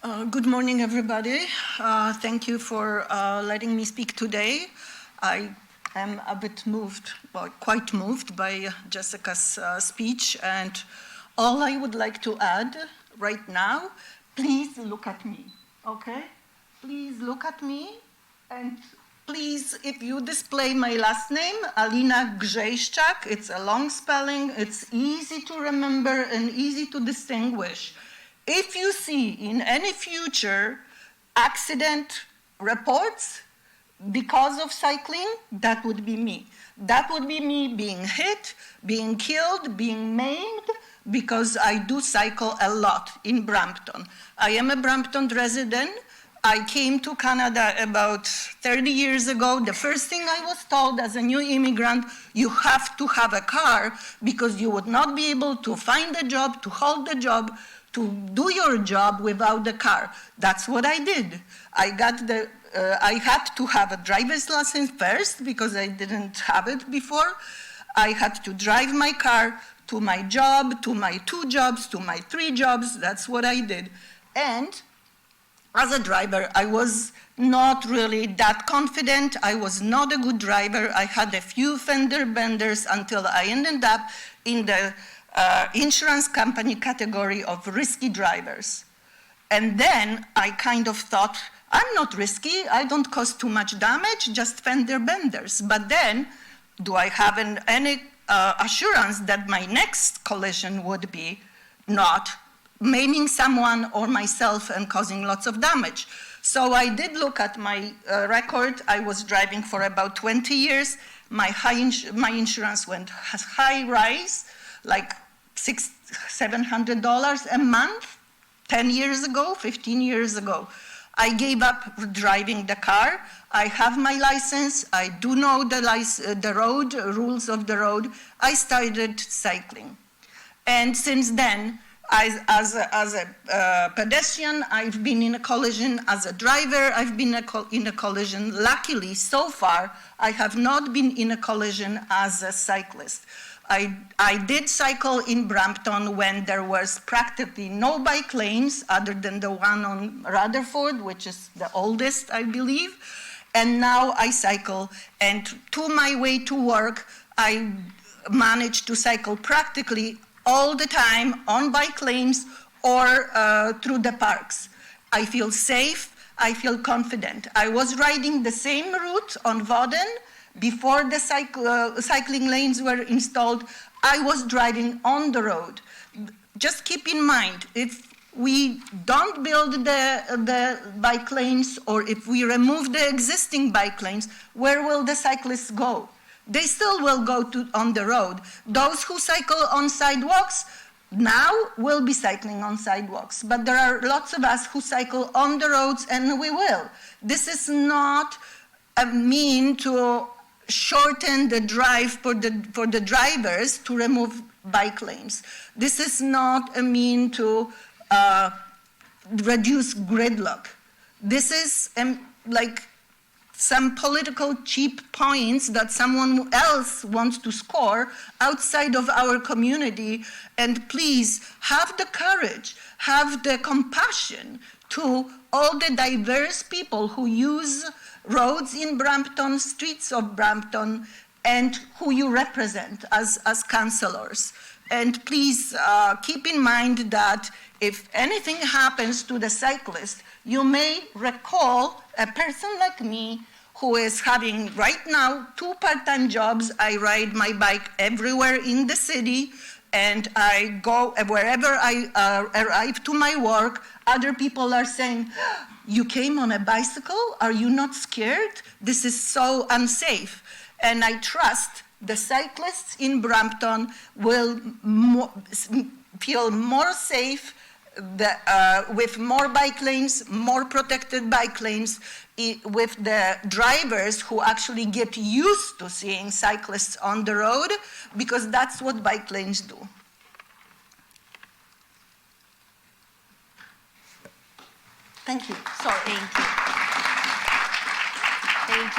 Good morning, everybody. Thank you for letting me speak today. I am a bit moved, well, quite moved by Jessica's speech, and all I would like to add right now, please look at me, okay? Please look at me, and please, if you display my last name, Alina Grzejszczak, it's a long spelling, it's easy to remember and easy to distinguish. If you see in any future accident reports because of cycling, that would be me. That would be me being hit, being killed, being maimed, because I do cycle a lot in Brampton. I am a Brampton resident. I came to Canada about 30 years ago. The first thing I was told as a new immigrant, you have to have a car because you would not be able to find a job, to hold the job, to do your job without the car. That's what I did. I had to have a driver's license first because I didn't have it before. I had to drive my car to my job, to my 2 jobs, to my 3 jobs. That's what I did. And as a driver, I was not really that confident. I was not a good driver. I had a few fender benders until I ended up in the insurance company category of risky drivers. And then I kind of thought, I'm not risky, I don't cause too much damage, just fender benders. But then, do I have any assurance that my next collision would be not maiming someone or myself and causing lots of damage? So I did look at my record. I was driving for about 20 years. My insurance went high rise, like $600-700 a month, 10 years ago, 15 years ago. I gave up driving the car. I have my license. I do know the road, rules of the road. I started cycling. And since then, as a pedestrian, I've been in a collision. As a driver, I've been in a collision. Luckily, so far, I have not been in a collision as a cyclist. I did cycle in Brampton when there was practically no bike lanes other than the one on Rutherford, which is the oldest, I believe. And now I cycle, and to my way to work, I manage to cycle practically all the time on bike lanes or through the parks. I feel safe, I feel confident. I was riding the same route on Woden. Before the cycling lanes were installed, I was driving on the road. Just keep in mind, if we don't build the bike lanes, or if we remove the existing bike lanes, where will the cyclists go? They still will go on the road. Those who cycle on sidewalks now will be cycling on sidewalks, but there are lots of us who cycle on the roads, and we will. This is not a mean to shorten the drive for the drivers to remove bike lanes. This is not a mean to reduce gridlock. This is like some political cheap points that someone else wants to score outside of our community. And please have the courage, have the compassion to all the diverse people who use roads in Brampton, streets of Brampton, and who you represent as councillors. And please keep in mind that if anything happens to the cyclist, you may recall a person like me who is having right now 2 part-time jobs. I ride my bike everywhere in the city, and I go wherever I arrive to my work. Other people are saying, you came on a bicycle? Are you not scared? This is so unsafe. And I trust the cyclists in Brampton will feel more safe with more bike lanes, more protected bike lanes, with the drivers who actually get used to seeing cyclists on the road, because that's what bike lanes do. Thank you. Sorry. Thank you. Thank you.